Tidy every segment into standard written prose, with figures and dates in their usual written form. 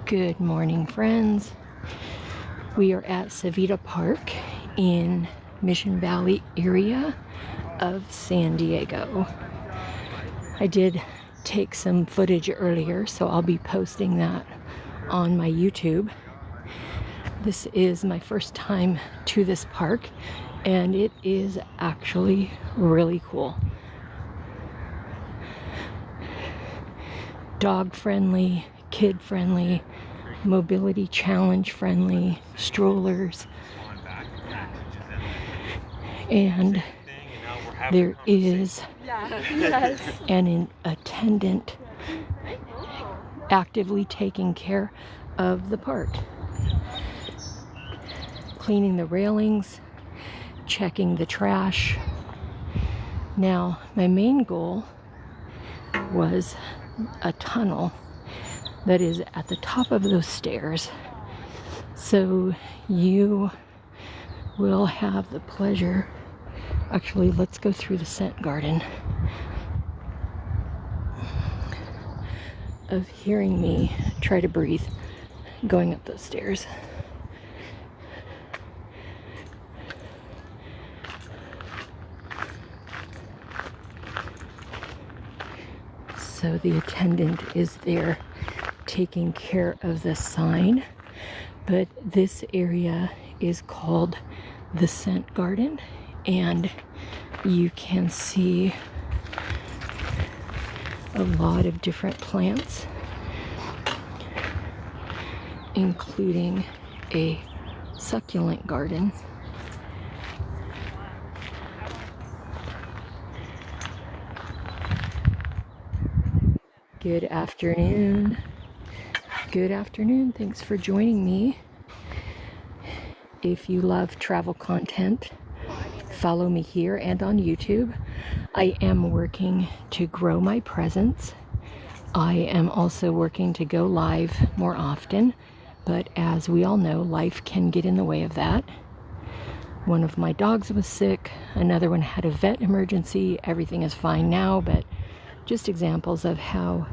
Good morning, friends. We are at Civita Park in Mission Valley area of San Diego. I did take some footage earlier, so I'll be posting that on my YouTube. This is my first time to this park, and it is actually really cool. Dog friendly, kid friendly, mobility challenge friendly, strollers, and there is an attendant actively taking care of the park, cleaning the railings, checking the trash. Now, my main goal was a tunnel that is at the top of those stairs, so you will have the pleasure. Actually, let's go through the scent garden of hearing me try to breathe going up those stairs. So the attendant is there taking care of the sign, but this area is called the scent garden, and you can see a lot of different plants, including a succulent garden. Good afternoon. Good afternoon. Thanks for joining me. If you love travel content, follow me here and on YouTube. I am working to grow my presence. I am also working to go live more often, but as we all know, life can get in the way of that. One of my dogs was sick, another one had a vet emergency. Everything is fine now, but just examples of how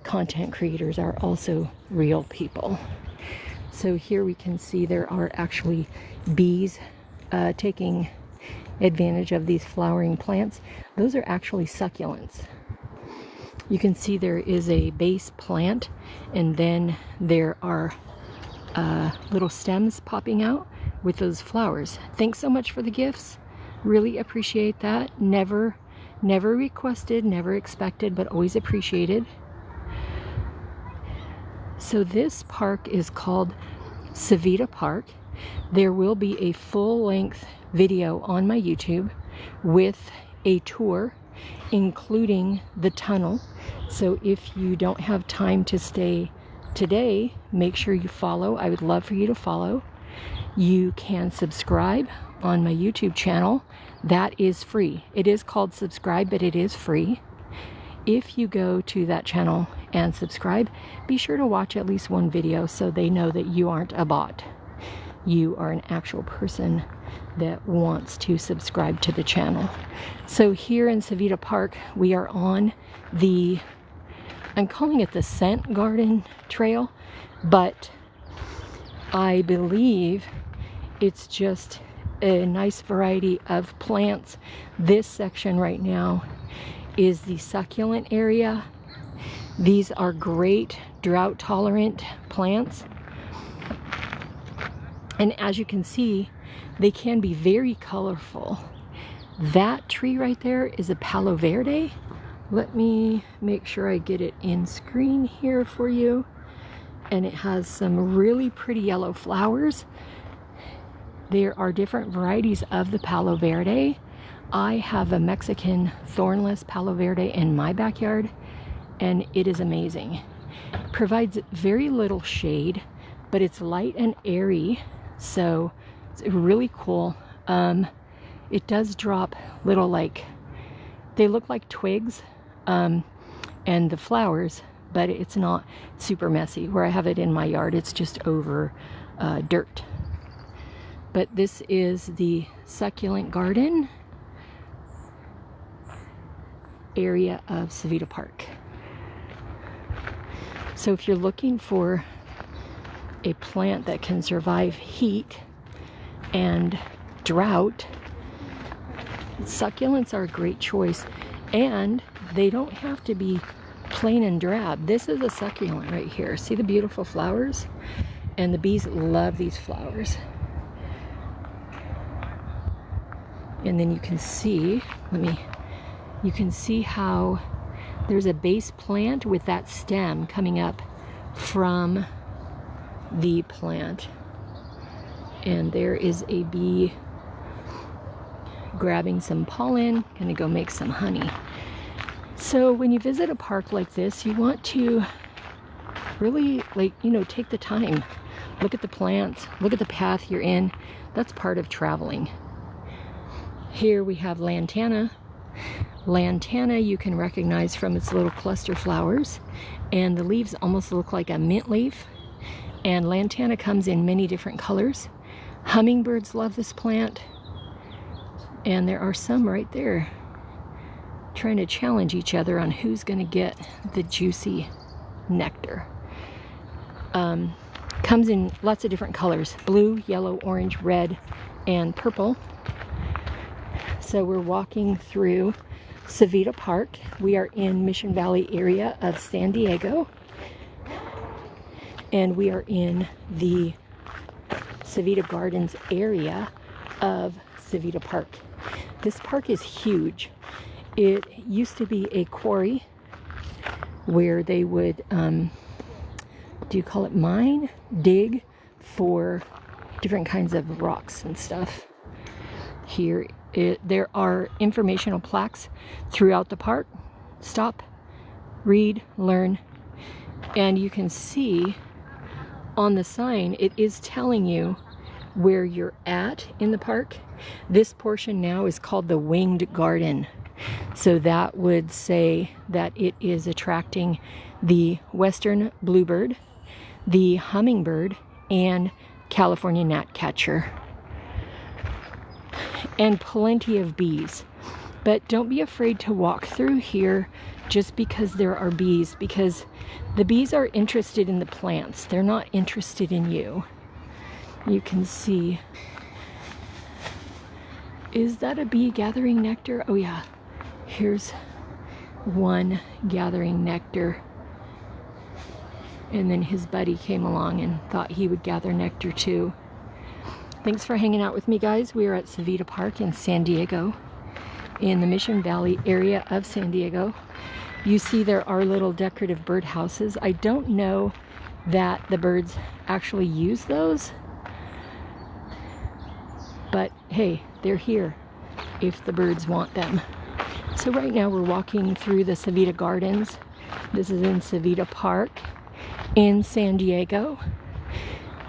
content creators are also real people. So here we can see there are actually bees taking advantage of these flowering plants. Those are actually succulents. You can see there is a base plant, and then there are little stems popping out with those flowers. Thanks so much for the gifts. Really appreciate that. Never requested, never expected, but always appreciated. So this park is called Civita Park. There will be a full-length video on my YouTube with a tour, including the tunnel. So if you don't have time to stay today, make sure you follow. I would love for you to follow. You can subscribe on my YouTube channel. That is free. It is called subscribe, but it is free. If you go to that channel and subscribe, be sure to watch at least one video so they know that you aren't a bot. You are an actual person that wants to subscribe to the channel. So here in Civita Park, we are on the I'm calling it the Scent Garden Trail, but I believe it's just a nice variety of plants. This section right now is the succulent area. These are great drought tolerant plants. And as you can see, they can be very colorful. That tree right there is a Palo Verde. Let me make sure I get it in screen here for you. And it has some really pretty yellow flowers. There are different varieties of the Palo Verde. I have a Mexican thornless Palo Verde in my backyard, and it is amazing. It provides very little shade, but it's light and airy, so it's really cool. It does drop little, like, they look like twigs, and the flowers, but it's not super messy. Where I have it in my yard, it's just over dirt. But this is the succulent garden area of Civita Park. So if you're looking for a plant that can survive heat and drought, succulents are a great choice. And they don't have to be plain and drab. This is a succulent right here. See the beautiful flowers? And the bees love these flowers. And then you can see, you can see how there's a base plant with that stem coming up from the plant. And there is a bee grabbing some pollen, gonna go make some honey. So when you visit a park like this, you want to really, like, you know, take the time. Look at the plants, look at the path you're in. That's part of traveling. Here we have lantana. Lantana you can recognize from its little cluster flowers, and the leaves almost look like a mint leaf. And lantana comes in many different colors. Hummingbirds love this plant, and there are some right there trying to challenge each other on who's going to get the juicy nectar. Comes in lots of different colors: blue, yellow, orange, red, and purple. So we're walking through Civita Park. We are in Mission Valley area of San Diego, and we are in the Civita Gardens area of Civita Park. This park is huge. It used to be a quarry where they would, do you call it mine? Dig for different kinds of rocks and stuff. Here, there are informational plaques throughout the park. Stop, read, learn, and you can see on the sign, it is telling you where you're at in the park. This portion now is called the Winged Garden. So that would say that it is attracting the western bluebird, the hummingbird, and California gnatcatcher. And plenty of bees. But don't be afraid to walk through here just because there are bees, because the bees are interested in the plants. They're not interested in you. You can see. Is that a bee gathering nectar? Oh yeah. Here's one gathering nectar. And then his buddy came along and thought he would gather nectar too. Thanks for hanging out with me, guys. We are at Civita Park in San Diego, in the Mission Valley area of San Diego. You see there are little decorative bird houses. I don't know that the birds actually use those, but hey, they're here if the birds want them. So right now we're walking through the Civita Gardens. This is in Civita Park in San Diego,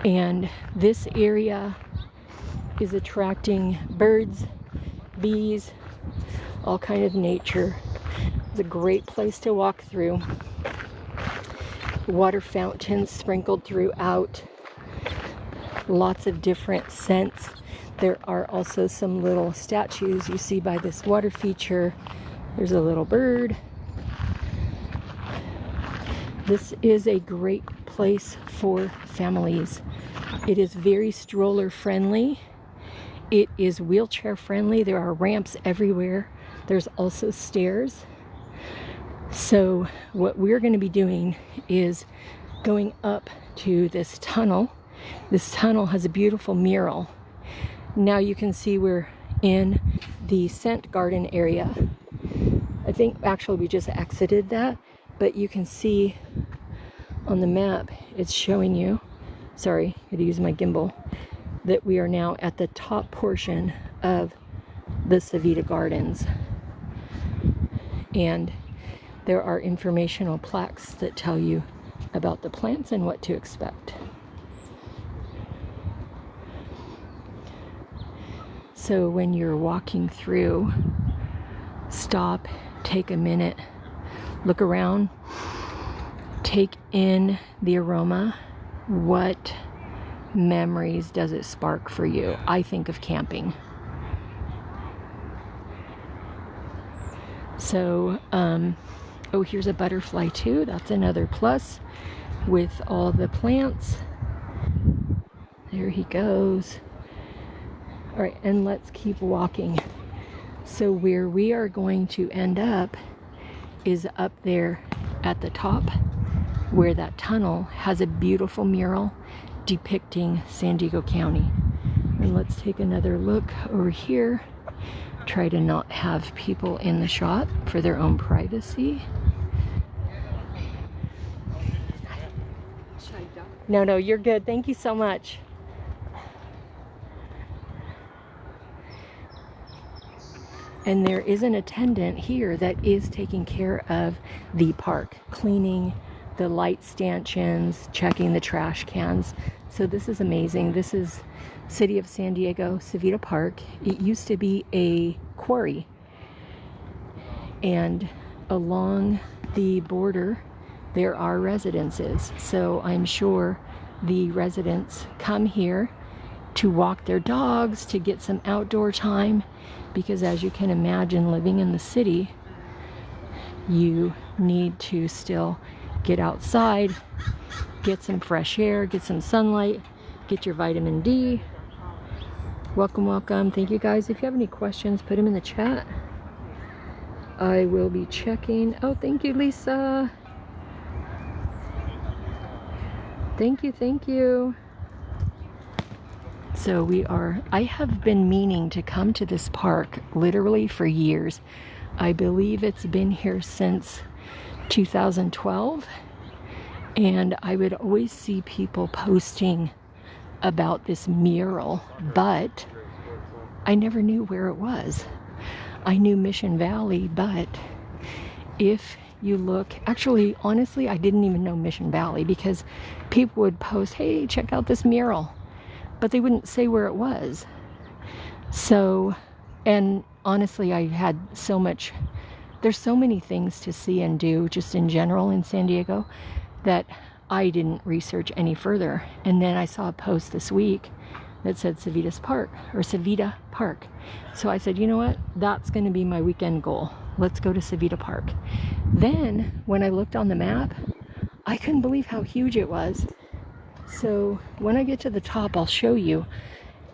and this area is attracting birds, bees, all kind of nature. It's a great place to walk through. Water fountains sprinkled throughout. Lots of different scents. There are also some little statues you see by this water feature. There's a little bird. This is a great place for families. It is very stroller friendly. It is wheelchair friendly. There are ramps everywhere. There's also stairs. So what we're going to be doing is going up to this tunnel. This tunnel has a beautiful mural. Now you can see we're in the scent garden area. I think actually we just exited that, but you can see on the map it's showing you, sorry, I had to use my gimbal, that we are now at the top portion of the Civita Gardens. And there are informational plaques that tell you about the plants and what to expect. So when you're walking through, stop, take a minute, look around, take in the aroma. What memories does it spark for you? I think of camping. So, oh, here's a butterfly too. That's another plus with all the plants. There he goes. All right, and let's keep walking. So where we are going to end up is up there at the top, where that tunnel has a beautiful mural depicting San Diego County. And let's take another look over here. Try to not have people in the shot for their own privacy. No, you're good. Thank you so much. And there is an attendant here that is taking care of the park, cleaning the light stanchions, checking the trash cans. So this is amazing. This is City of San Diego, Civita Park. It used to be a quarry. And along the border, there are residences. So I'm sure the residents come here to walk their dogs, to get some outdoor time, because as you can imagine, living in the city, you need to still get outside, get some fresh air, get some sunlight, get your vitamin D. Welcome, welcome. Thank you guys. If you have any questions, put them in the chat. I will be checking. Oh, thank you, Lisa. Thank you. So I have been meaning to come to this park literally for years. I believe it's been here since 2012, and I would always see people posting about this mural, but I never knew where it was. I knew Mission Valley, but if you look, actually, honestly, I didn't even know Mission Valley because people would post, hey, check out this mural, but they wouldn't say where it was. So, and honestly, I had so much, there's so many things to see and do just in general in San Diego that I didn't research any further. And then I saw a post this week that said Civita Park. So I said, you know what? That's going to be my weekend goal. Let's go to Civita Park. Then when I looked on the map, I couldn't believe how huge it was. So when I get to the top, I'll show you.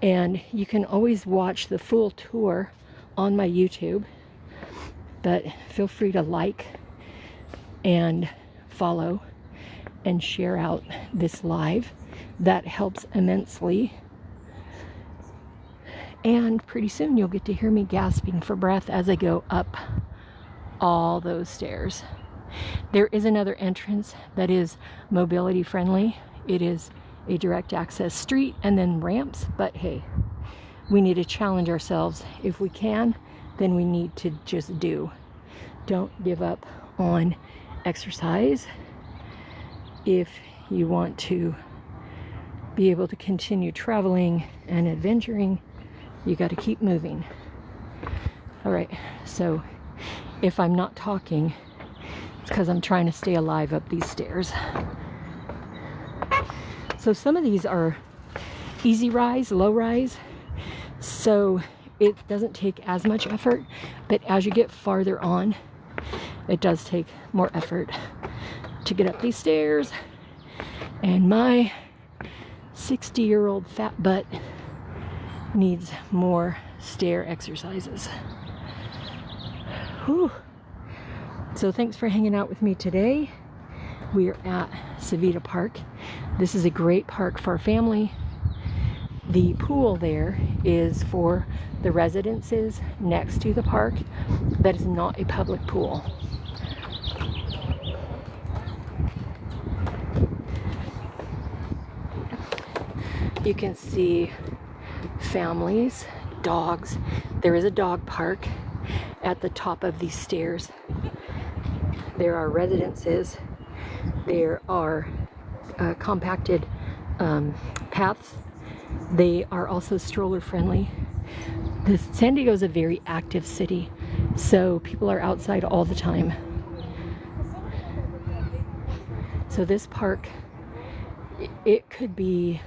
And you can always watch the full tour on my YouTube. But feel free to like and follow and share out this live. That helps immensely. And pretty soon you'll get to hear me gasping for breath as I go up all those stairs. There is another entrance that is mobility friendly. It is a direct access street and then ramps, but hey, we need to challenge ourselves. If we can, then we need to just do. Don't give up on exercise. If you want to be able to continue traveling and adventuring, you got to keep moving. All right, so if I'm not talking, it's because I'm trying to stay alive up these stairs. So some of these are easy rise, low rise, so it doesn't take as much effort, but as you get farther on, it does take more effort. to get up these stairs, and my 60-year-old fat butt needs more stair exercises. Whew. So thanks for hanging out with me today. We are at Civita Park. This is a great park for our family. The pool there is for the residences next to the park. That is not a public pool. You can see families, dogs. There is a dog park at the top of these stairs. There are residences. There are compacted paths. They are also stroller friendly. San Diego is a very active city, so people are outside all the time. So this park, it could be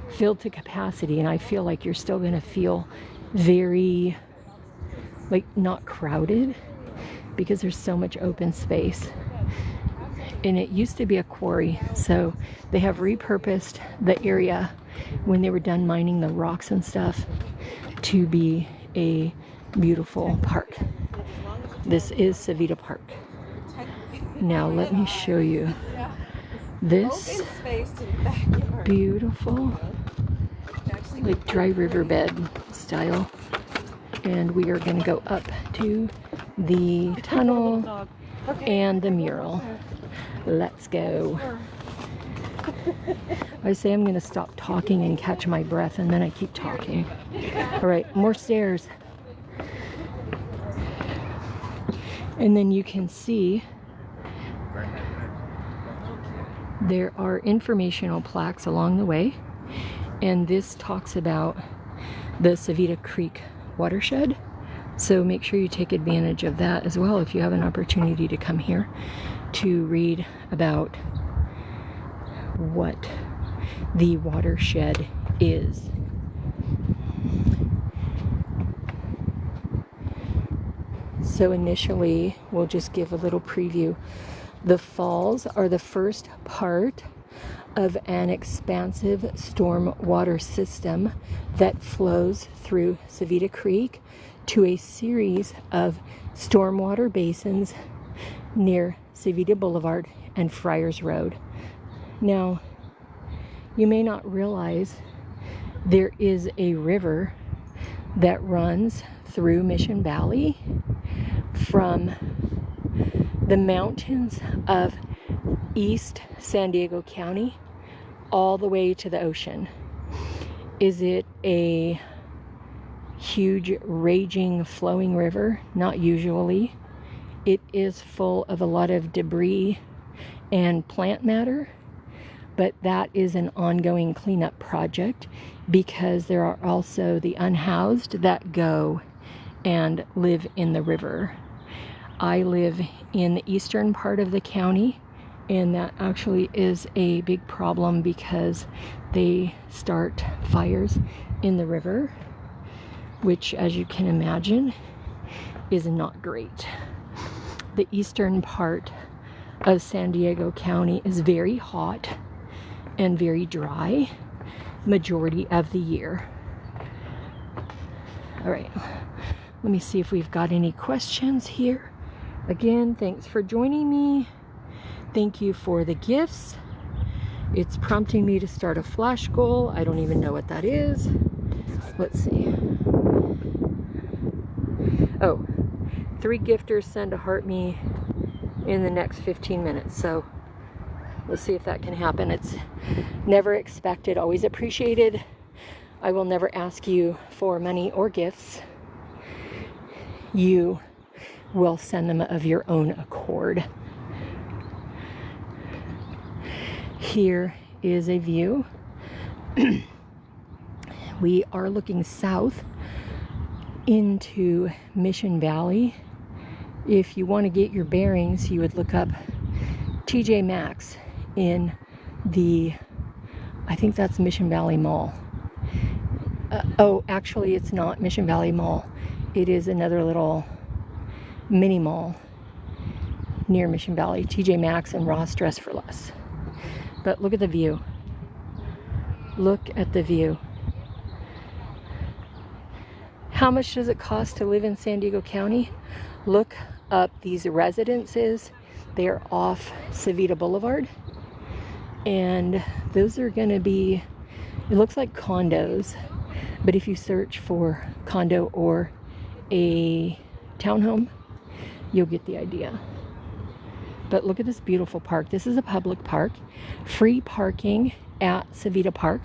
filled to capacity, and I feel like you're still going to feel very, like, not crowded because there's so much open space. And it used to be a quarry, so they have repurposed the area when they were done mining the rocks and stuff to be a beautiful park. This is Civita Park. Now let me show you this beautiful, like, dry riverbed style, and we are going to go up to the tunnel and the mural. Let's go. I say I'm going to stop talking and catch my breath, and then I keep talking. All right, more stairs. And then you can see there are informational plaques along the way, and this talks about the Civita Creek watershed. So make sure you take advantage of that as well if you have an opportunity to come here to read about what the watershed is. So initially, we'll just give a little preview. The falls are the first part of an expansive storm water system that flows through Civita Creek to a series of stormwater basins near Civita Blvd and Friars Road. Now, you may not realize there is a river that runs through Mission Valley from the mountains of East San Diego County all the way to the ocean. Is it a huge, raging, flowing river? Not usually. It is full of a lot of debris and plant matter, but that is an ongoing cleanup project because there are also the unhoused that go and live in the river. I live in the eastern part of the county, and that actually is a big problem because they start fires in the river, which, as you can imagine, is not great. The eastern part of San Diego County is very hot and very dry majority of the year. All right, let me see if we've got any questions here. Again, thanks for joining me. Thank you for the gifts. It's prompting me to start a flash goal. I don't even know what that is. Let's see. Oh, 3 gifters send a heart me in the next 15 minutes. So let's see if that can happen. It's never expected, always appreciated. I will never ask you for money or gifts. You will send them of your own accord. Here is a view. We are looking south into Mission Valley. If you want to get your bearings, you would look up TJ Maxx in the, I think that's Mission Valley Mall. Oh, actually it's not Mission Valley Mall. It is another little mini mall near Mission Valley. TJ Maxx and Ross Dress for Less. But look at the view. Look at the view. How much does it cost to live in San Diego County? Look up these residences. They are off Civita Boulevard. And those are going to be, it looks like condos. But if you search for condo or a townhome, you'll get the idea. But look at this beautiful park. This is a public park. Free parking at Civita Park.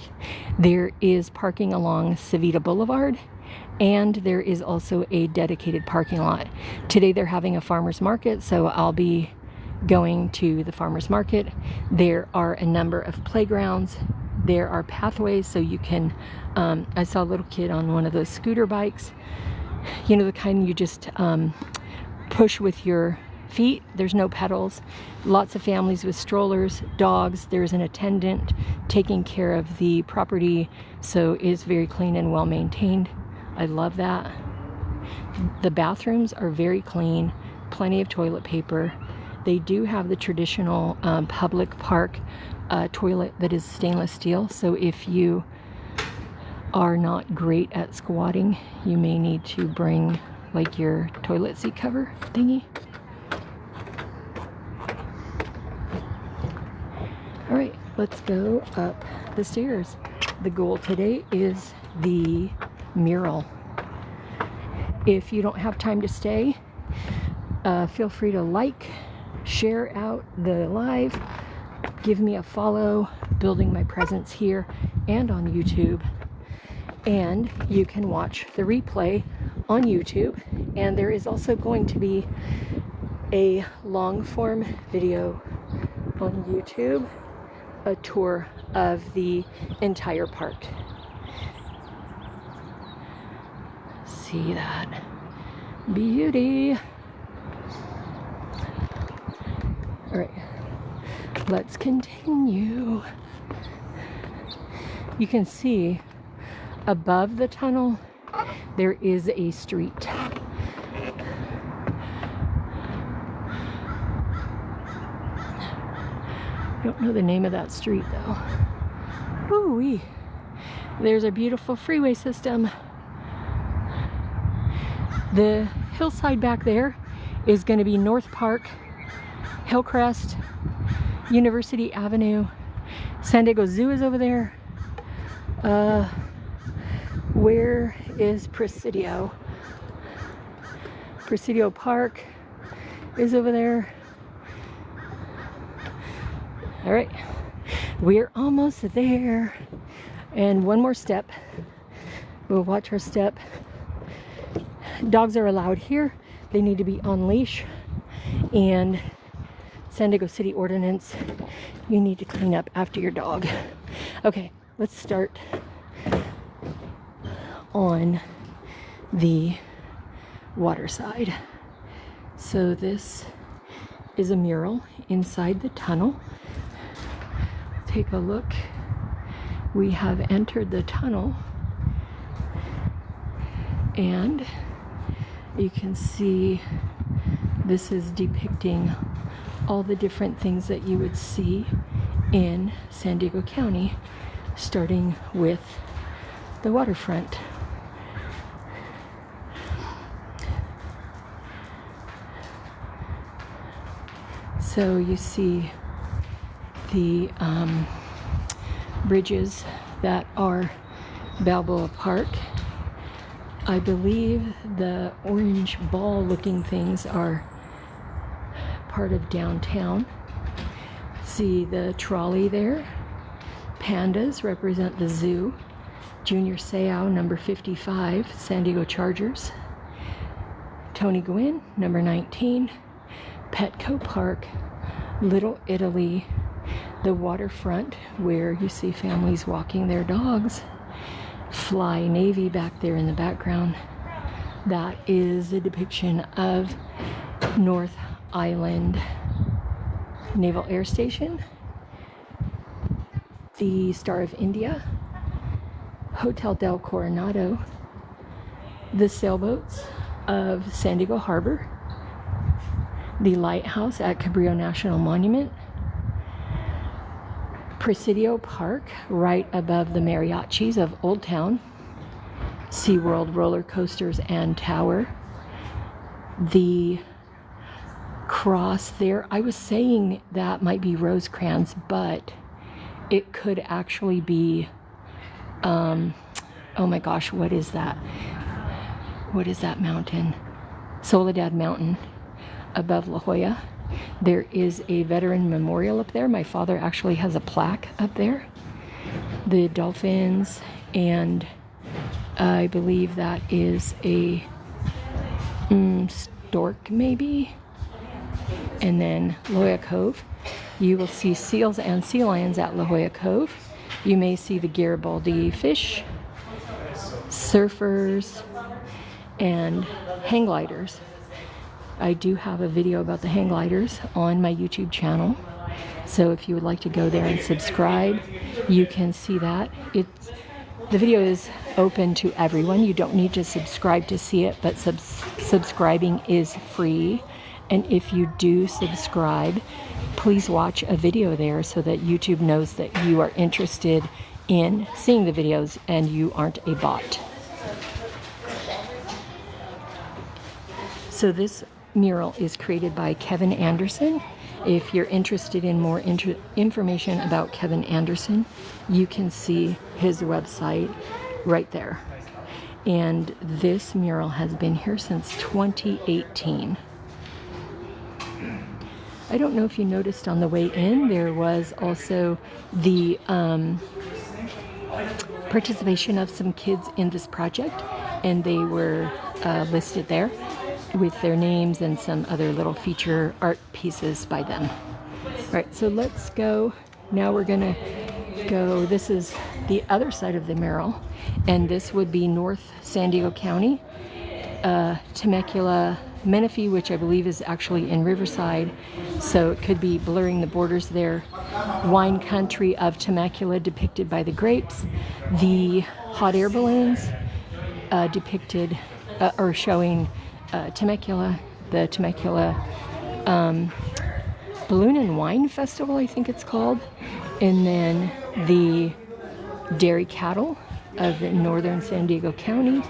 There is parking along Civita Boulevard, and there is also a dedicated parking lot. Today they're having a farmer's market, so I'll be going to the farmer's market. There are a number of playgrounds. There are pathways, so you can, I saw a little kid on one of those scooter bikes. You know, the kind you just push with your feet. There's no pedals. Lots of families with strollers, dogs. There's an attendant taking care of the property, so it's very clean and well maintained. I love that. The bathrooms are very clean, plenty of toilet paper. They do have the traditional public park toilet that is stainless steel, so if you are not great at squatting, you may need to bring like your toilet seat cover thingy. All right, let's go up the stairs. The goal today is the mural. If you don't have time to stay, feel free to like, share out the live, give me a follow, building my presence here and on YouTube. And you can watch the replay on YouTube. And there is also going to be a long form video on YouTube, a tour of the entire park. See that beauty. All right, let's continue. You can see above the tunnel there is a street. I don't know the name of that street though. Ooh-wee. There's a beautiful freeway system. The hillside back there is going to be North Park, Hillcrest, University Avenue. San Diego Zoo is over there. Where is Presidio? Presidio Park is over there. All right, we're almost there. And one more step. We'll watch our step. Dogs are allowed here. They need to be on leash. And San Diego City ordinance, you need to clean up after your dog. Okay, let's start on the water side. So this is a mural inside the tunnel. Take a look. We have entered the tunnel and you can see this is depicting all the different things that you would see in San Diego County, starting with the waterfront. So you see the bridges that are Balboa Park. I believe the orange ball looking things are part of downtown. See the trolley there. Pandas represent the zoo. Junior Seau, number 55, San Diego Chargers. Tony Gwynn, number 19. Petco Park, Little Italy, the waterfront where you see families walking their dogs. Fly Navy back there in the background. That is a depiction of North Island Naval Air Station. The Star of India, Hotel del Coronado, the sailboats of San Diego Harbor, the lighthouse at Cabrillo National Monument, Presidio Park right above the mariachis of Old Town, SeaWorld roller coasters and tower, the cross there. I was saying that might be Rosecrans, but it could actually be, oh my gosh, what is that? What is that mountain? Soledad Mountain above La Jolla. There is a veteran memorial up there. My father actually has a plaque up there. The dolphins, and I believe that is a stork maybe. And then La Jolla Cove. You will see seals and sea lions at La Jolla Cove. You may see the Garibaldi fish, surfers, and hang gliders. I do have a video about the hang gliders on my YouTube channel. So if you would like to go there and subscribe, you can see that. The video is open to everyone. You don't need to subscribe to see it, but subscribing is free. And if you do subscribe, please watch a video there so that YouTube knows that you are interested in seeing the videos and you aren't a bot. So this mural is created by Kevin Anderson. If you're interested in more information about Kevin Anderson, you can see his website right there. And this mural has been here since 2018. I don't know if you noticed on the way in, there was also the participation of some kids in this project, and they were listed there with their names and some other little feature art pieces by them. All right, so let's go. Now we're gonna go, this is the other side of the mural, and this would be North San Diego County, Temecula, Menifee, which I believe is actually in Riverside, so it could be blurring the borders there. Wine country of Temecula depicted by the grapes. The hot air balloons depicted or showing Temecula, the Temecula Balloon and Wine Festival, I think it's called. And then the dairy cattle of northern San Diego County.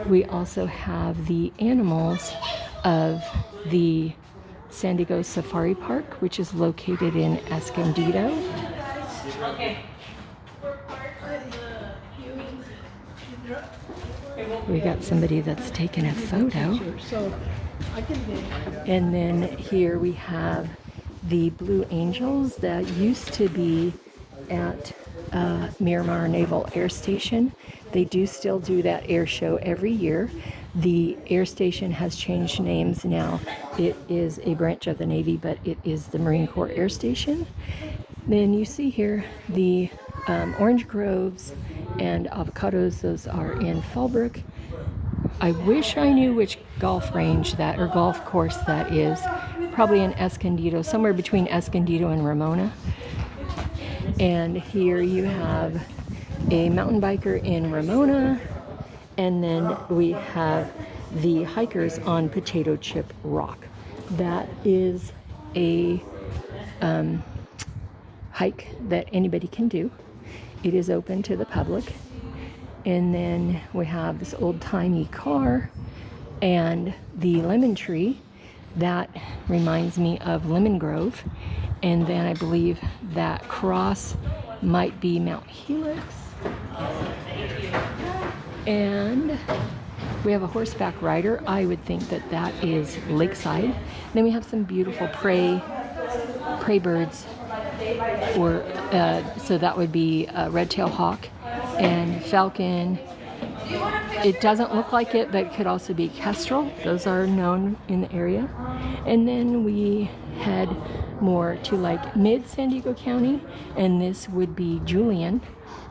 We also have the animals of the San Diego Safari Park, which is located in Escondido. We got somebody that's taking a photo. And then here we have the Blue Angels that used to be at Miramar Naval Air Station. They do still do that air show every year. The air station has changed names now. It is a branch of the Navy, but it is the Marine Corps Air Station. Then you see here the orange groves and avocados. Those are in Fallbrook. I wish I knew which golf range that, or golf course that is. Probably in Escondido, somewhere between Escondido and Ramona. And here you have a mountain biker in Ramona, and then we have the hikers on Potato Chip Rock. That is a hike that anybody can do. It is open to the public. And then we have this old-timey car and the lemon tree. That reminds me of Lemon Grove. And then I believe that cross might be Mount Helix. And we have a horseback rider. I would think that that is Lakeside. Then we have some beautiful prey birds, or so that would be red-tailed hawk and falcon. It doesn't look like it, but it could also be kestrel. Those are known in the area. And then we head more to like mid San Diego County, and this would be Julian.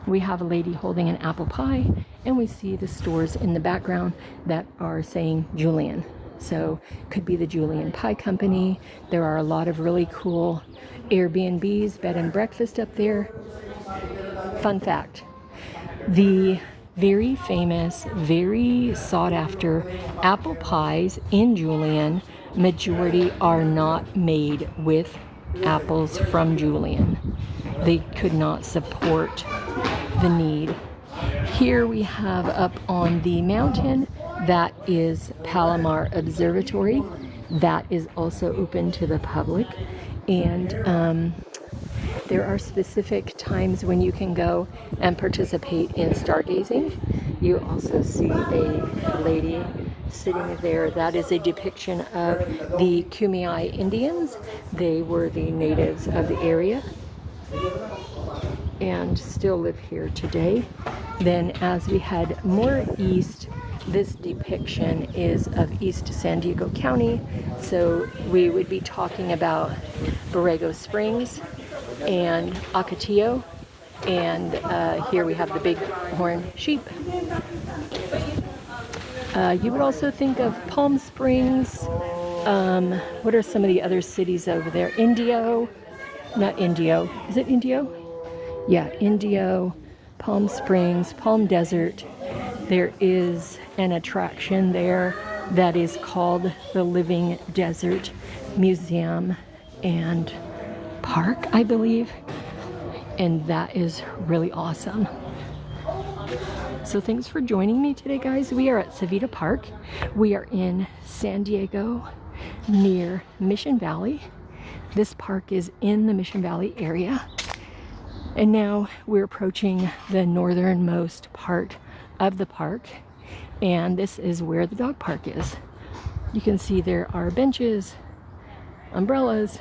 We have a lady holding an apple pie, and we see the stores in the background that are saying Julian. So could be the Julian Pie Company. There are a lot of really cool Airbnbs, bed and breakfast up there. Fun fact, the very famous, very sought after apple pies in Julian majority are not made with apples from Julian. They could not support the need. Here we have up on the mountain, that is Palomar Observatory. That is also open to the public. And there are specific times when you can go and participate in stargazing. You also see a lady sitting there. That is a depiction of the Kumeyaay Indians. They were the natives of the area and still live here today. Then as we head more east, this depiction is of East San Diego County. So we would be talking about Borrego Springs and Ocotillo. And here we have the bighorn sheep. You would also think of Palm Springs. What are some of the other cities over there? Indio. Not Indio. Is it Indio? Yeah, Indio, Palm Springs, Palm Desert. There is an attraction there that is called the Living Desert Museum and Park, I believe. And that is really awesome. So thanks for joining me today, guys. We are at Civita Park. We are in San Diego near Mission Valley. This park is in the Mission Valley area. And now we're approaching the northernmost part of the park. And this is where the dog park is. You can see there are benches, umbrellas,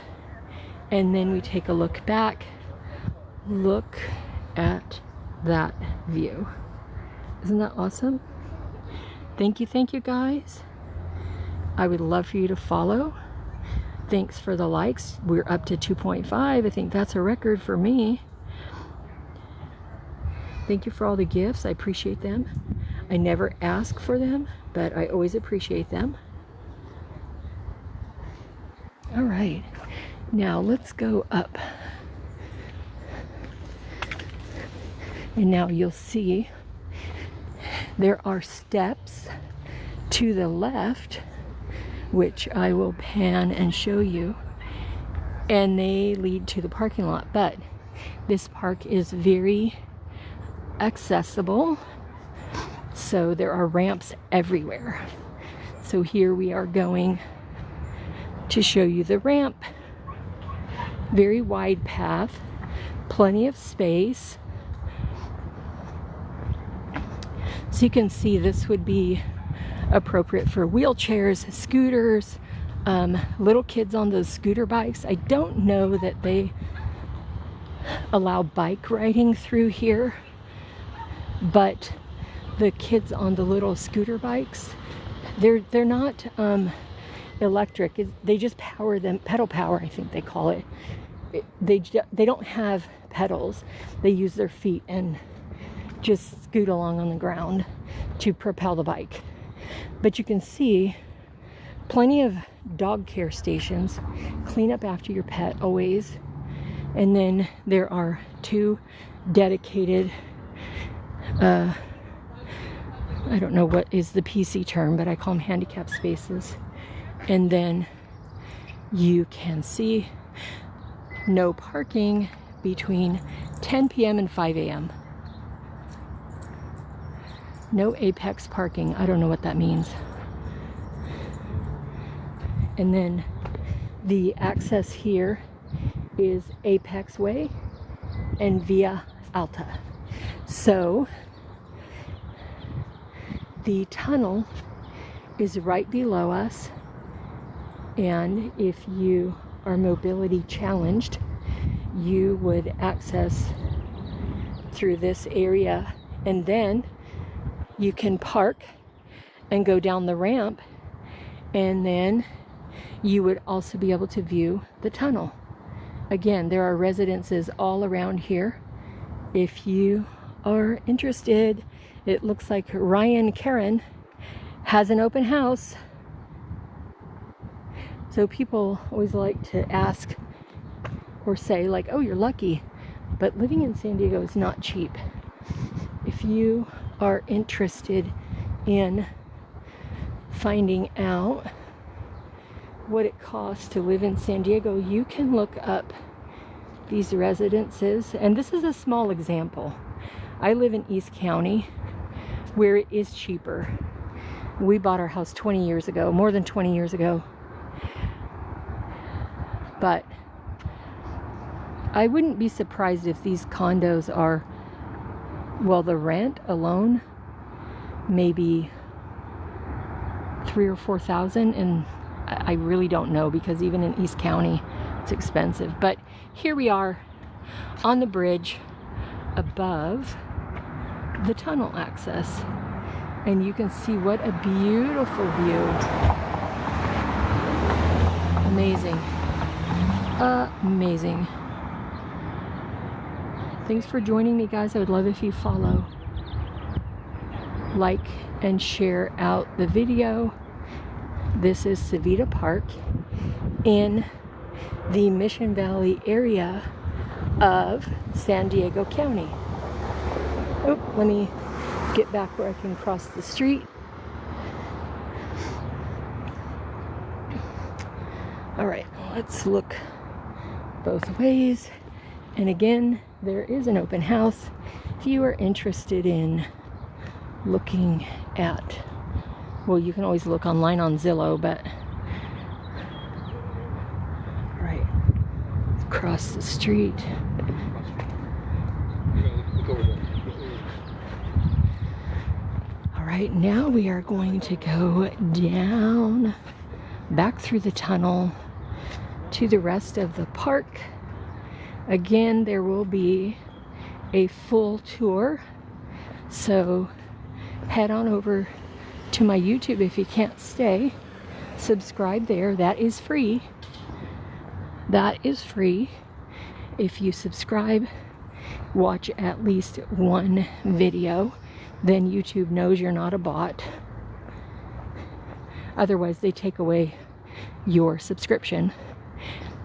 and then we take a look back. Look at that view. Isn't that awesome? Thank you guys. I would love for you to follow. Thanks for the likes. We're up to 2.5. I think that's a record for me. Thank you for all the gifts. I appreciate them. I never ask for them, but I always appreciate them. All right, now let's go up. And now you'll see there are steps to the left, which I will pan and show you, and they lead to the parking lot. But this park is very accessible, so there are ramps everywhere. So here we are going to show you the ramp. Very wide path, plenty of space. So you can see this would be appropriate for wheelchairs, scooters, little kids on those scooter bikes. I don't know that they allow bike riding through here, but the kids on the little scooter bikes, they're not electric. They just power them, pedal power, I think they call it. They don't have pedals. They use their feet and just scoot along on the ground to propel the bike. But you can see plenty of dog care stations. Clean up after your pet always. And then there are two dedicated, I don't know what is the PC term, but I call them handicap spaces. And then you can see no parking between 10 p.m. and 5 a.m. No apex parking. I don't know what that means. And then the access here is Apex Way and Via Alta. So the tunnel is right below us, and if you are mobility challenged, you would access through this area, and then you can park and go down the ramp, and then you would also be able to view the tunnel. Again, there are residences all around here. If you are interested, it looks like Ryan Karen has an open house. So people always like to ask or say like, oh, you're lucky. But living in San Diego is not cheap. If you are interested in finding out what it costs to live in San Diego, you can look up these residences. And this is a small example. I live in East County, where it is cheaper. We bought our house 20 years ago, more than 20 years ago. But I wouldn't be surprised if these condos are, well, the rent alone, maybe $3,000 or $4,000, and I really don't know, because even in East County, it's expensive. But here we are on the bridge above the tunnel access, and you can see what a beautiful view. Amazing. Amazing. Thanks for joining me, guys. I would love if you follow, like, and share out the video. This is Civita Park in the Mission Valley area of San Diego County. Oh, let me get back where I can cross the street. All right, let's look both ways. And again, there is an open house if you are interested in looking at, well, you can always look online on Zillow, but all right, across the street. All right, now we are going to go down, back through the tunnel to the rest of the park. Again, there will be a full tour, so head on over to my YouTube if you can't stay. Subscribe there. That is free. That is free. If you subscribe, watch at least one video, then YouTube knows you're not a bot. Otherwise, they take away your subscription.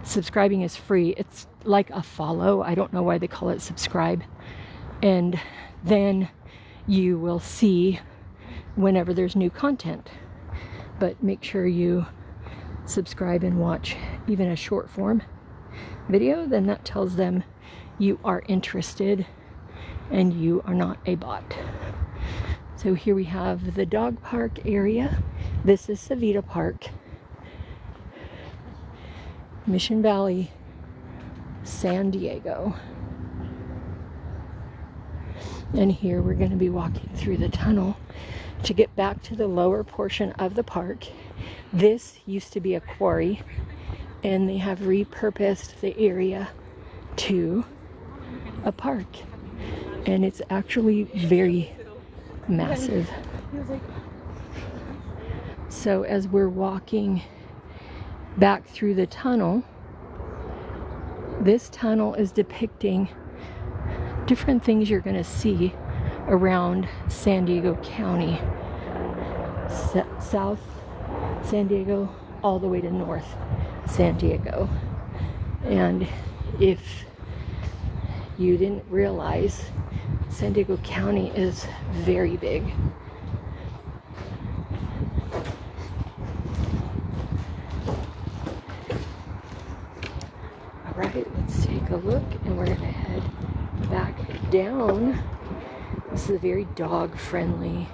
Subscribing is free. It's like a follow. I don't know why they call it subscribe. And then you will see whenever there's new content. But make sure you subscribe and watch even a short form video. Then that tells them you are interested and you are not a bot. So here we have the dog park area. This is Civita Park. Mission Valley, San Diego. And here we're going to be walking through the tunnel to get back to the lower portion of the park. This used to be a quarry, and they have repurposed the area to a park. And it's actually very massive. So as we're walking back through the tunnel, this tunnel is depicting different things you're going to see around San Diego County, South San Diego all the way to North San Diego. And if you didn't realize, San Diego County is very big. Alright, let's take a look, and we're going to head back down. This is a very dog-friendly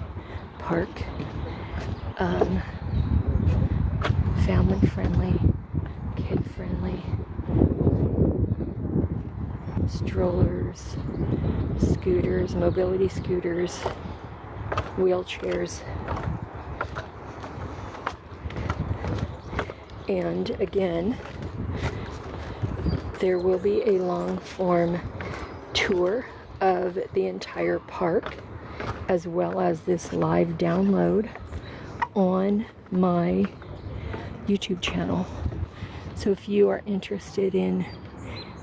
park. Family-friendly, kid-friendly. Strollers, scooters, mobility scooters, wheelchairs. And again, there will be a long-form tour of the entire park, as well as this live download on my YouTube channel. So if you are interested in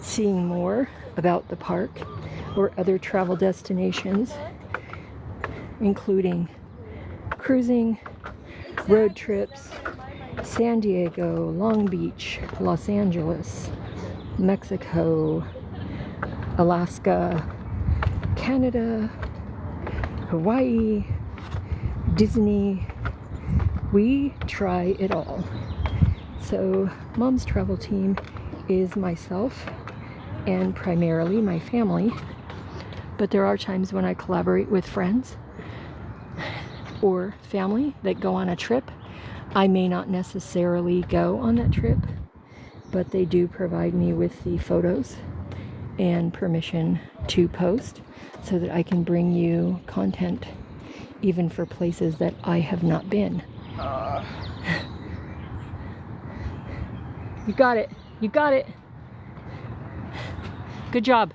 seeing more about the park or other travel destinations, including cruising, road trips, San Diego, Long Beach, Los Angeles, Mexico, Alaska, Canada, Hawaii, Disney, we try it all. So Mom's travel team is myself and primarily my family, but there are times when I collaborate with friends or family that go on a trip. I may not necessarily go on that trip, but they do provide me with the photos and permission to post so that I can bring you content even for places that I have not been. You got it. You got it. Good job.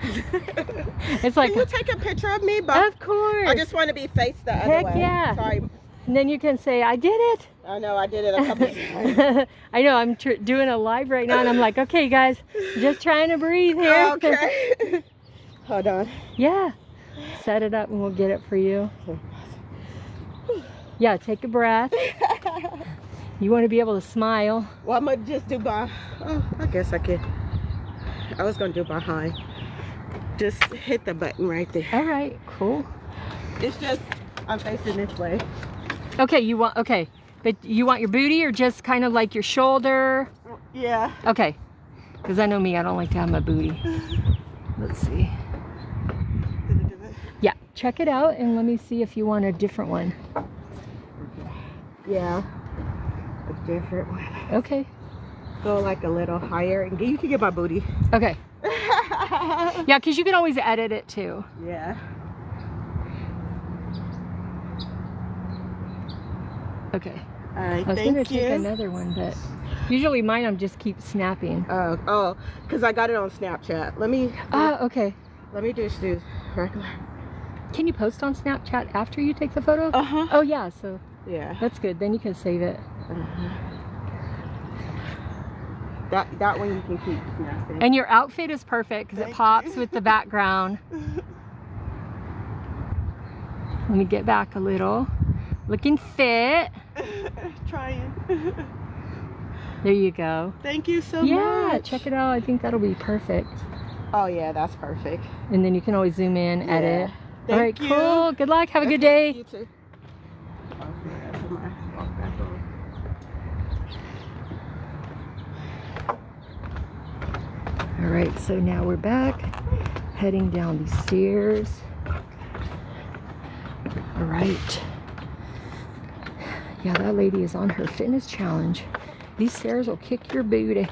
It's like, can you take a picture of me? But of course. I just want to be faced the other Heck way. yeah. Sorry. And then you can say, I did it. I know, I did it a couple of times. I know, I'm doing a live right now and I'm like, okay guys, just trying to breathe here. Okay. Hold on. Yeah. Set it up and we'll get it for you. Yeah, take a breath. You want to be able to smile. Well, I'm going to just do by, oh, I guess I could. I was going to do behind. Just hit the button right there. All right, cool. It's just, I'm facing this way. Okay, but you want your booty or just kind of like your shoulder? Yeah. Okay, because I know me, I don't like to have my booty. Let's see. Yeah, check it out and let me see if you want a different one. Yeah, a different one. Okay. Go like a little higher and you can get my booty. Okay. Yeah, because you can always edit it too. Yeah. Okay. All right, I was going to take another one, but usually mine I'm just keep snapping. Oh, because I got it on Snapchat. Let me. Okay. Let me just do regular. Can you post on Snapchat after you take the photo? Uh-huh. Oh yeah, so yeah. That's good. Then you can save it. That one you can keep snapping. And your outfit is perfect because it pops with the background. Let me get back a little. Looking fit. Trying. There you go. Thank you so much. Yeah, check it out. I think that'll be perfect. Oh yeah, that's perfect. And then you can always zoom in, edit. Thank All right, you. cool. Good luck. Have a good day. You too. All right, so now we're back, heading down these stairs. All right. Yeah, that lady is on her fitness challenge. These stairs will kick your booty.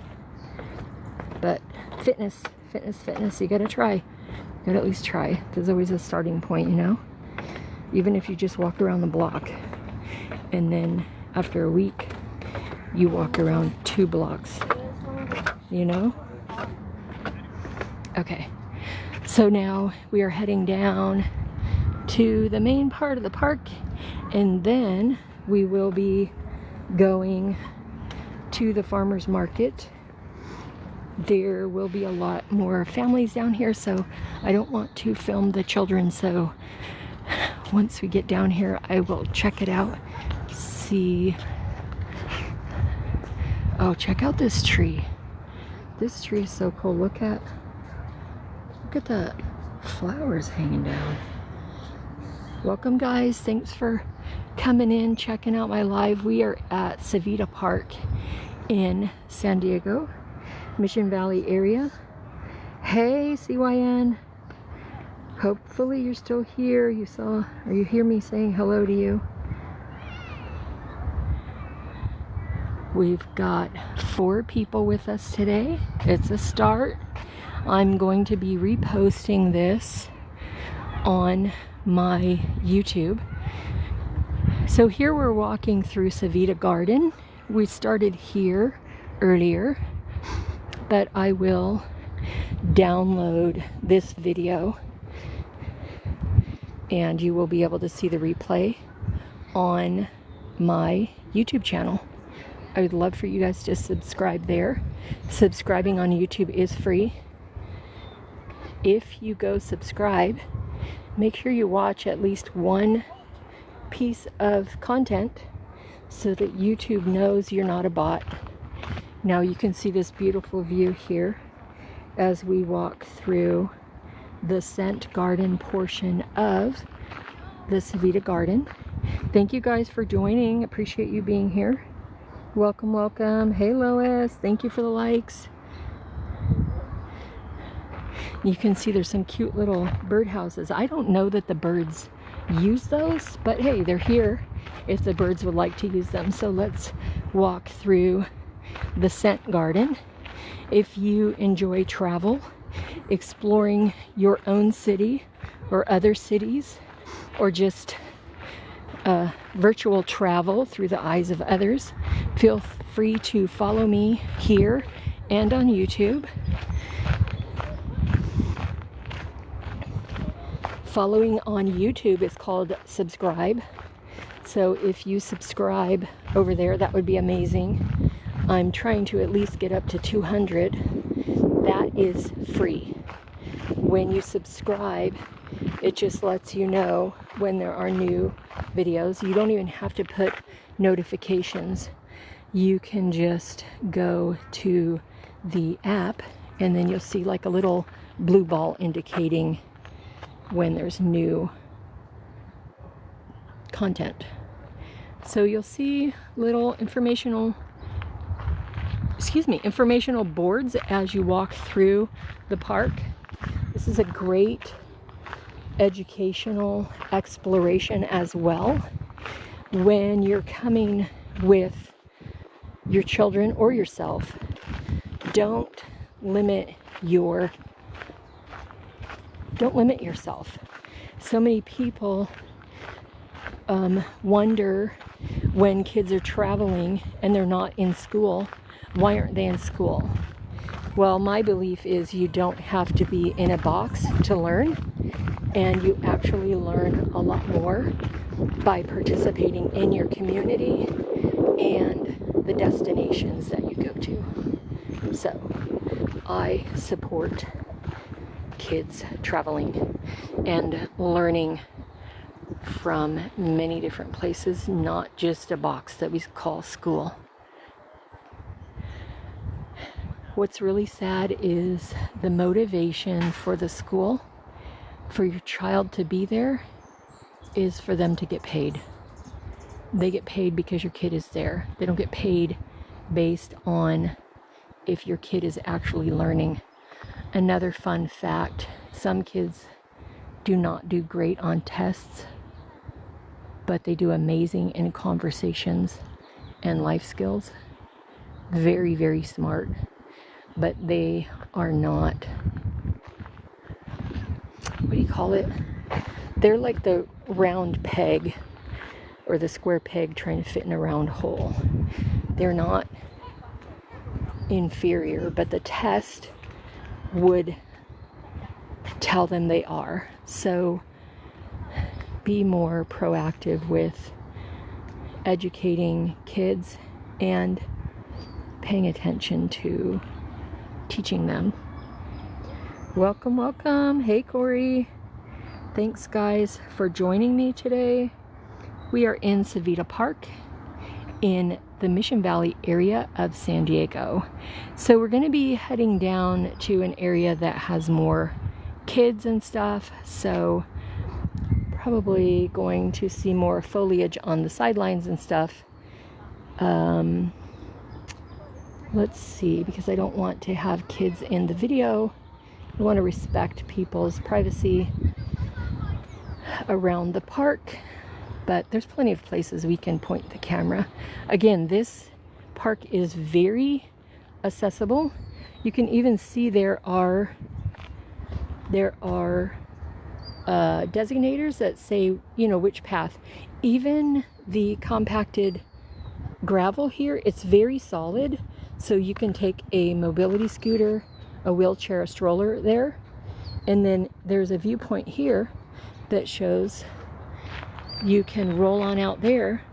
But fitness, you gotta try. You gotta at least try. There's always a starting point, you know? Even if you just walk around the block. And then after a week, you walk around 2 blocks. You know? Okay. So now we are heading down to the main part of the park. And then we will be going to the farmer's market. There will be a lot more families down here, so I don't want to film the children. So once we get down here, I will check it out. See. Oh, check out this tree. This tree is so cool. Look at the flowers hanging down. Welcome guys. Thanks for coming in, checking out my live. We are at Civita Park in San Diego, Mission Valley area. Hey CYN, hopefully you're still here. You hear me saying hello to you. We've got 4 people with us today. It's a start. I'm going to be reposting this on my YouTube. So here we're walking through Civita Garden. We started here earlier, but I will download this video and you will be able to see the replay on my YouTube channel. I would love for you guys to subscribe there. Subscribing on YouTube is free. If you go subscribe, make sure you watch at least one piece of content so that YouTube knows you're not a bot. Now you can see this beautiful view here as we walk through the scent garden portion of the Civita Garden. Thank you guys for joining. Appreciate you being here. Welcome, welcome. Hey Lois, thank you for the likes. You can see there's some cute little birdhouses. I don't know that the birds use those, but hey, they're here if the birds would like to use them. So let's walk through the scent garden. If you enjoy travel, exploring your own city or other cities, or just virtual travel through the eyes of others, feel free to follow me here and on YouTube. Following on YouTube is called subscribe. So if you subscribe over there, that would be amazing. I'm trying to at least get up to 200. That is free. When you subscribe, it just lets you know when there are new videos. You don't even have to put notifications. You can just go to the app and then you'll see like a little blue ball indicating when there's new content. So you'll see little informational boards as you walk through the park. This is a great educational exploration as well. When you're coming with your children or yourself, don't limit yourself. So many people wonder when kids are traveling and they're not in school, why aren't they in school? Well, my belief is you don't have to be in a box to learn, and you actually learn a lot more by participating in your community and the destinations that you go to. So I support kids traveling and learning from many different places, not just a box that we call school. What's really sad is the motivation for the school, for your child to be there, is for them to get paid. They get paid because your kid is there. They don't get paid based on if your kid is actually learning. Another fun fact, some kids do not do great on tests, but they do amazing in conversations and life skills. Very, very smart. But they are not, what do you call it? They're like the round peg or the square peg trying to fit in a round hole. They're not inferior, but the test would tell them they are. So be more proactive with educating kids and paying attention to teaching them. Welcome, welcome. Hey, Corey. Thanks, guys, for joining me today. We are in Civita Park in the Mission Valley area of San Diego. So we're going to be heading down to an area that has more kids and stuff. So probably going to see more foliage on the sidelines and stuff. Let's see, because I don't want to have kids in the video. I want to respect people's privacy around the park, but there's plenty of places we can point the camera. Again, this park is very accessible. You can even see there are designators that say, you know, which path. Even the compacted gravel here, it's very solid. So you can take a mobility scooter, a wheelchair, a stroller there. And then there's a viewpoint here that shows you can roll on out there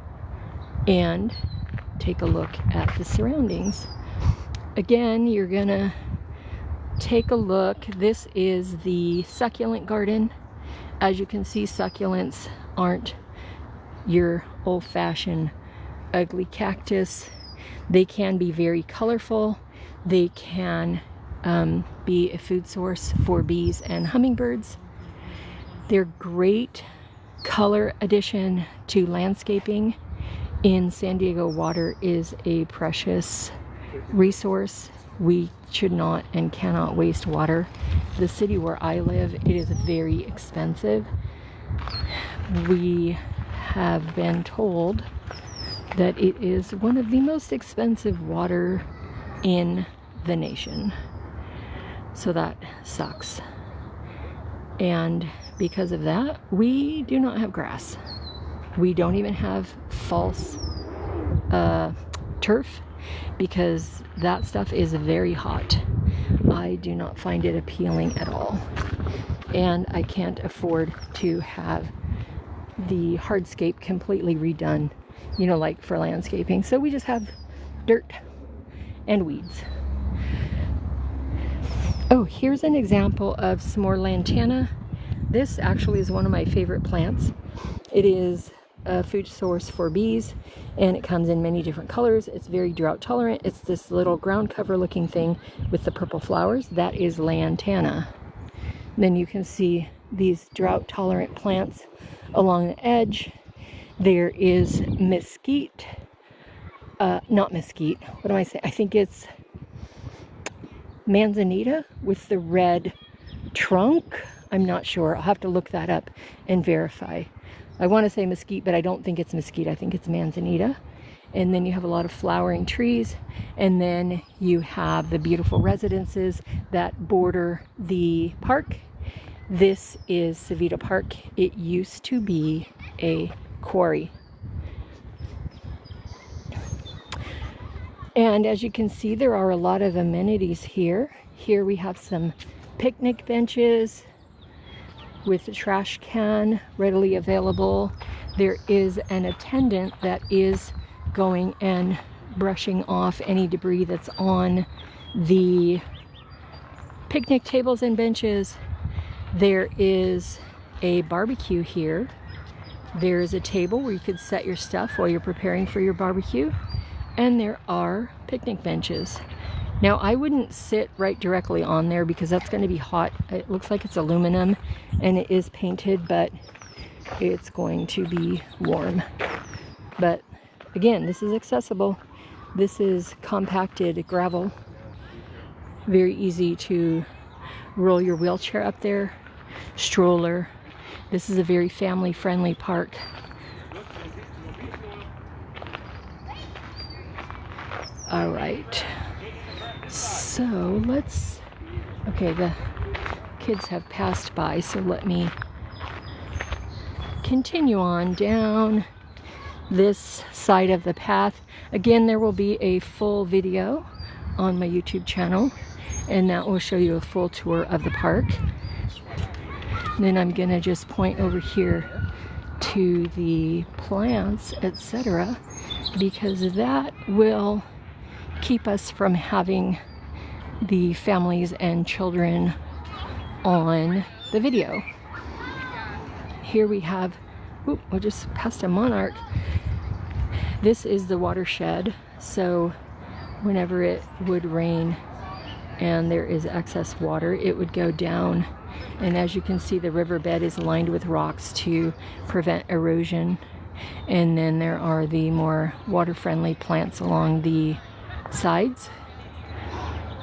and take a look at the surroundings. Again, you're gonna take a look. This is the succulent garden. As you can see, succulents aren't your old-fashioned ugly cactus. They can be very colorful. They can be a food source for bees and hummingbirds. They're great color addition to landscaping in San Diego, water is a precious resource. We should not and cannot waste water. The city where I live, it is very expensive. We have been told that it is one of the most expensive water in the nation. So that sucks. And because of that, we do not have grass. We don't even have false turf, because that stuff is very hot. I do not find it appealing at all. And I can't afford to have the hardscape completely redone, you know, like for landscaping. So we just have dirt and weeds. Oh, here's an example of some more lantana. This actually is one of my favorite plants. It is a food source for bees, and it comes in many different colors. It's very drought tolerant. It's this little ground cover looking thing with the purple flowers. That is lantana. Then you can see these drought tolerant plants along the edge. There is mesquite, not mesquite, what am I saying? I think it's manzanita with the red trunk. I'm not sure. I'll have to look that up and verify. I want to say mesquite, but I don't think it's mesquite. I think it's manzanita. And then you have a lot of flowering trees. And then you have the beautiful residences that border the park. This is Civita Park. It used to be a quarry. And as you can see, there are a lot of amenities here. Here we have some picnic benches with a trash can readily available. There is an attendant that is going and brushing off any debris that's on the picnic tables and benches. There is a barbecue here. There is a table where you could set your stuff while you're preparing for your barbecue. And there are picnic benches. Now, I wouldn't sit right directly on there because that's going to be hot. It looks like it's aluminum and it is painted, but it's going to be warm. But again, this is accessible. This is compacted gravel. Very easy to roll your wheelchair up there, stroller. This is a very family-friendly park. All right. So let's, okay, the kids have passed by, so let me continue on down this side of the path. Again, there will be a full video on my YouTube channel, and that will show you a full tour of the park. And then I'm gonna just point over here to the plants, etc., because that will keep us from having the families and children on the video. Here we have, we just passed a monarch. This is the watershed, so whenever it would rain and there is excess water, it would go down. And as you can see, the riverbed is lined with rocks to prevent erosion. And then there are the more water-friendly plants along the sides.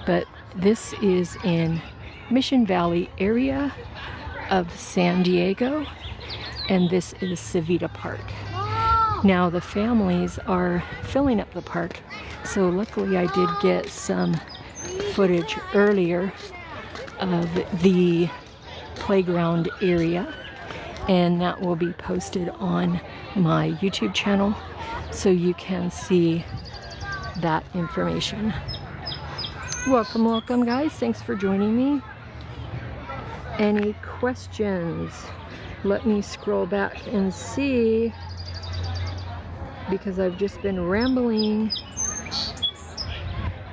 But this is in Mission Valley area of San Diego, and this is Civita Park. Now the families are filling up the park, so luckily I did get some footage earlier of the playground area, and that will be posted on my YouTube channel so you can see that information. Welcome guys, thanks for joining me. Any questions? Let me scroll back and see, because I've just been rambling.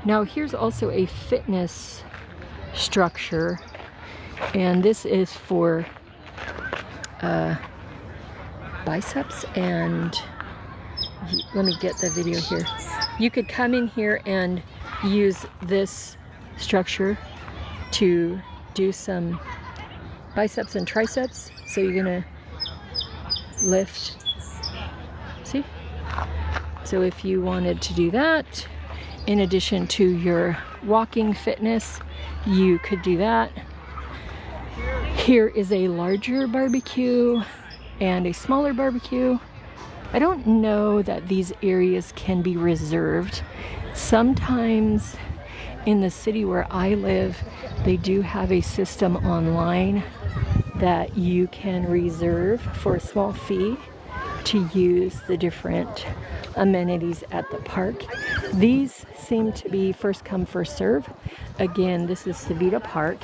Now here's also a fitness structure, and this is for biceps, and let me get the video here. You could come in here and use this structure to do some biceps and triceps. So you're gonna lift, see, So if you wanted to do that, in addition to your walking fitness, you could do that. Here is a larger barbecue and a smaller barbecue. I don't know that these areas can be reserved. Sometimes in the city where I live, they do have a system online that you can reserve for a small fee to use the different amenities at the park. These seem to be first come, first serve. Again, this is Civita Park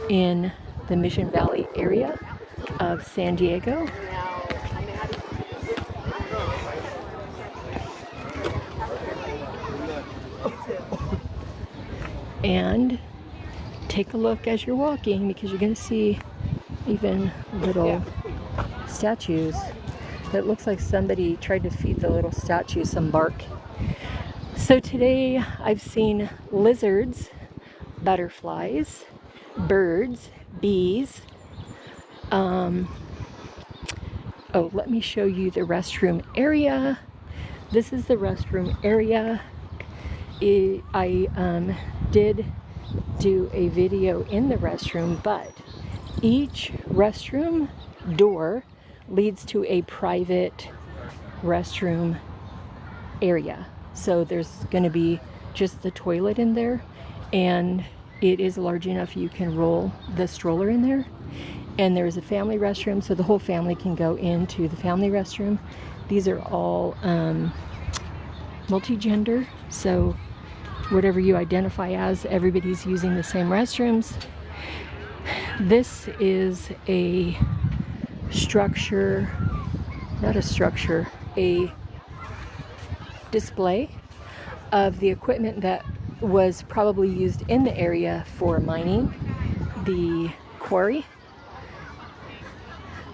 in the Mission Valley area of San Diego. And take a look as you're walking, because you're going to see even little statues. It looks like somebody tried to feed the little statue some bark. So today I've seen lizards, butterflies, birds, bees. Oh, let me show you the restroom area. This is the restroom area. I did do a video in the restroom, but each restroom door leads to a private restroom area. So there's going to be just the toilet in there, and it is large enough you can roll the stroller in there. And there's a family restroom, so the whole family can go into the family restroom. These are all multi-gender, so whatever you identify as, everybody's using the same restrooms. This is a structure, not a structure, a display of the equipment that was probably used in the area for mining, the quarry.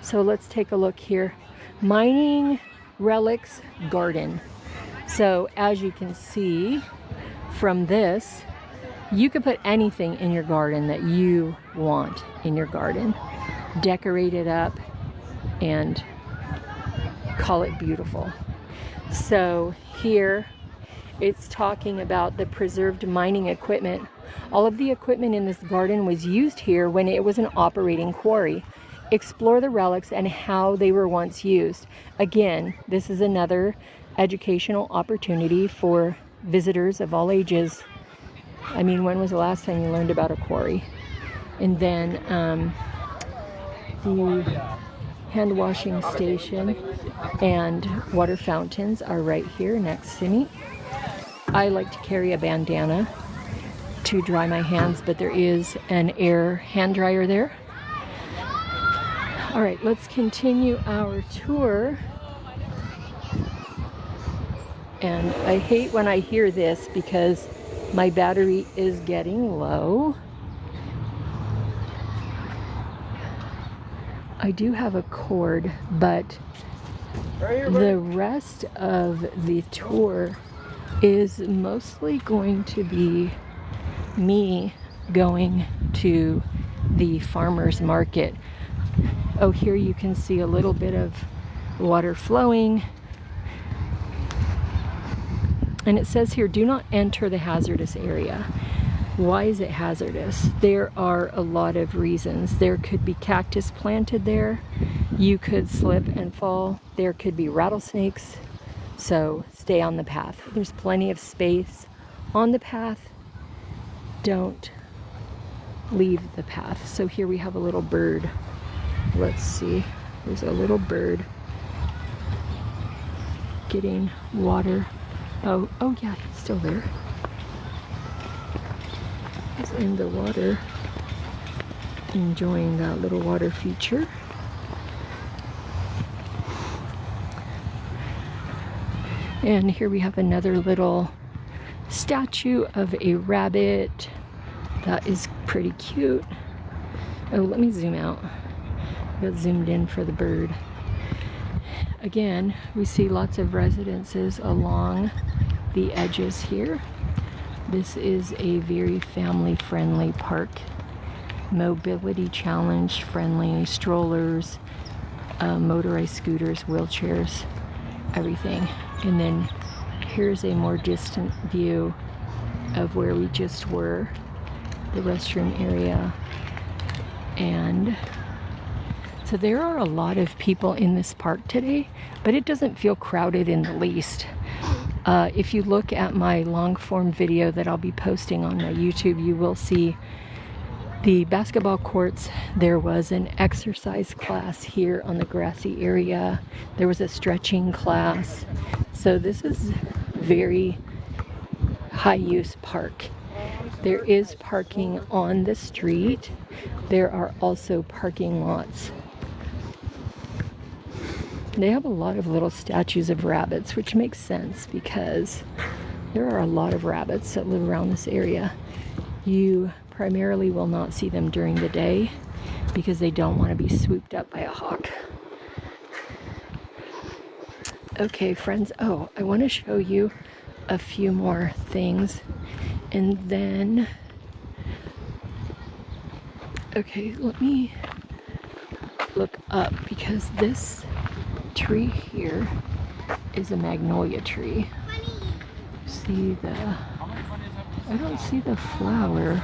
So let's take a look here. Mining relics garden. So as you can see from this, you could put anything in your garden that you want in your garden. Decorate it up and call it beautiful. So here it's talking about the preserved mining equipment. All of the equipment in this garden was used here when it was an operating quarry. Explore the relics and how they were once used. Again, this is another educational opportunity for visitors of all ages. I mean, when was the last time you learned about a quarry? And then the hand washing station and water fountains are right here next to me. I like to carry a bandana to dry my hands, but there is an air hand dryer there. All right, let's continue our tour. And I hate when I hear this because my battery is getting low. I do have a cord, but the rest of the tour is mostly going to be me going to the farmer's market. Oh, here you can see a little bit of water flowing. And it says here, do not enter the hazardous area. Why is it hazardous? There are a lot of reasons. There could be cactus planted there. You could slip and fall. There could be rattlesnakes. So stay on the path. There's plenty of space on the path. Don't leave the path. So here we have a little bird. Let's see. There's a little bird getting water. Oh yeah, he's still there. He's in the water, enjoying that little water feature. And here we have another little statue of a rabbit. That is pretty cute. Oh, let me zoom out. I got zoomed in for the bird. Again, we see lots of residences along the edges here. This is a very family-friendly park. Mobility challenge friendly, strollers, motorized scooters, wheelchairs, everything. And then Here's a more distant view of where we just were, the restroom area. And so there are a lot of people in this park today, but it doesn't feel crowded in the least. If you look at my long form video that I'll be posting on my YouTube, you will see the basketball courts. There was an exercise class here on the grassy area. There was a stretching class. So this is very high use park. There is parking on the street. There are also parking lots. They have a lot of little statues of rabbits, which makes sense because there are a lot of rabbits that live around this area. You primarily will not see them during the day because they don't want to be swooped up by a hawk. Okay, friends. Oh, I want to show you a few more things. And then, okay, let me look up because this tree here is a magnolia tree. See the, I don't see the flower.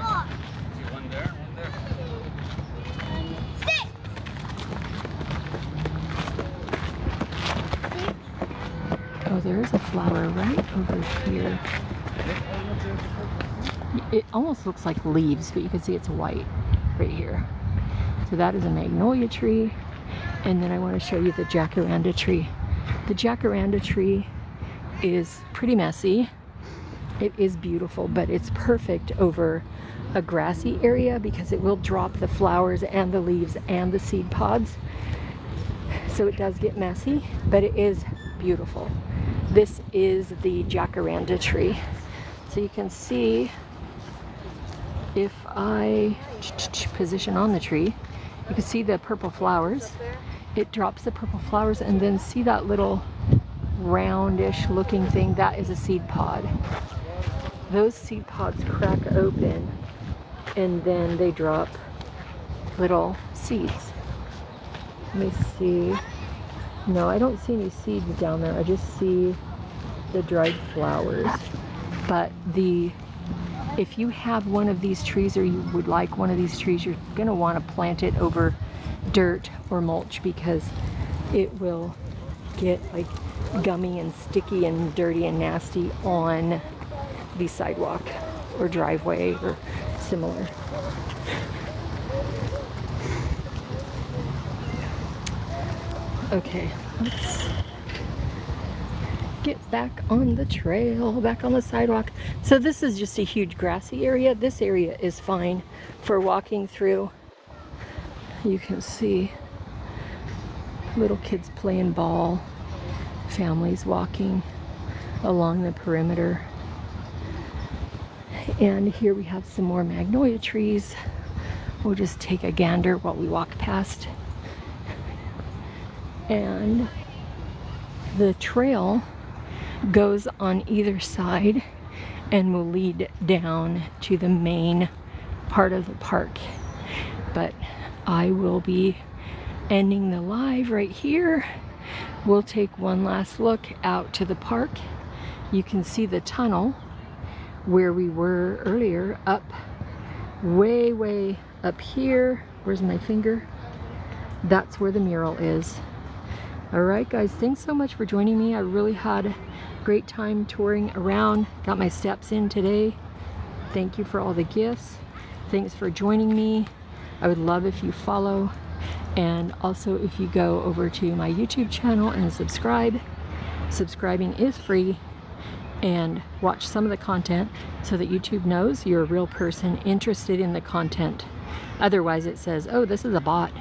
Oh, there is a flower right over here. It almost looks like leaves, but you can see it's white right here. So that is a magnolia tree. And then I want to show you the jacaranda tree. The jacaranda tree is pretty messy. It is beautiful, but it's perfect over a grassy area because it will drop the flowers and the leaves and the seed pods. So it does get messy, but it is beautiful. This is the jacaranda tree. So you can see, if I position on the tree, you can see the purple flowers. It drops the purple flowers, and then see that little roundish looking thing? That is a seed pod. Those seed pods crack open and then they drop little seeds. Let me see. No, I don't see any seeds down there. I just see the dried flowers. But if you have one of these trees, or you would like one of these trees, you're going to want to plant it over dirt or mulch because it will get like gummy and sticky and dirty and nasty on the sidewalk or driveway or similar. Okay, let's get back on the trail, back on the sidewalk. So this is just a huge grassy area. This area is fine for walking through. You can see little kids playing ball, families walking along the perimeter. And here we have some more magnolia trees. We'll just take a gander while we walk past. And the trail goes on either side and will lead down to the main part of the park. But I will be ending the live right here. We'll take one last look out to the park. You can see the tunnel where we were earlier, up way up here. Where's my finger? That's where the mural is. Alright guys, thanks so much for joining me. I really had a great time touring around. Got my steps in today. Thank you for all the gifts. Thanks for joining me. I would love if you follow, and also if you go over to my YouTube channel and subscribe. Subscribing is free, and watch some of the content so that YouTube knows you're a real person interested in the content. Otherwise it says, oh, this is a bot,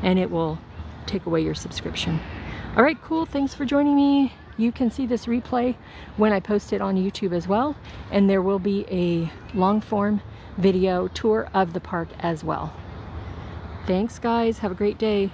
and it will take away your subscription. All right, cool. Thanks for joining me. You can see this replay when I post it on YouTube as well, and there will be a long form video tour of the park as well. Thanks guys, have a great day.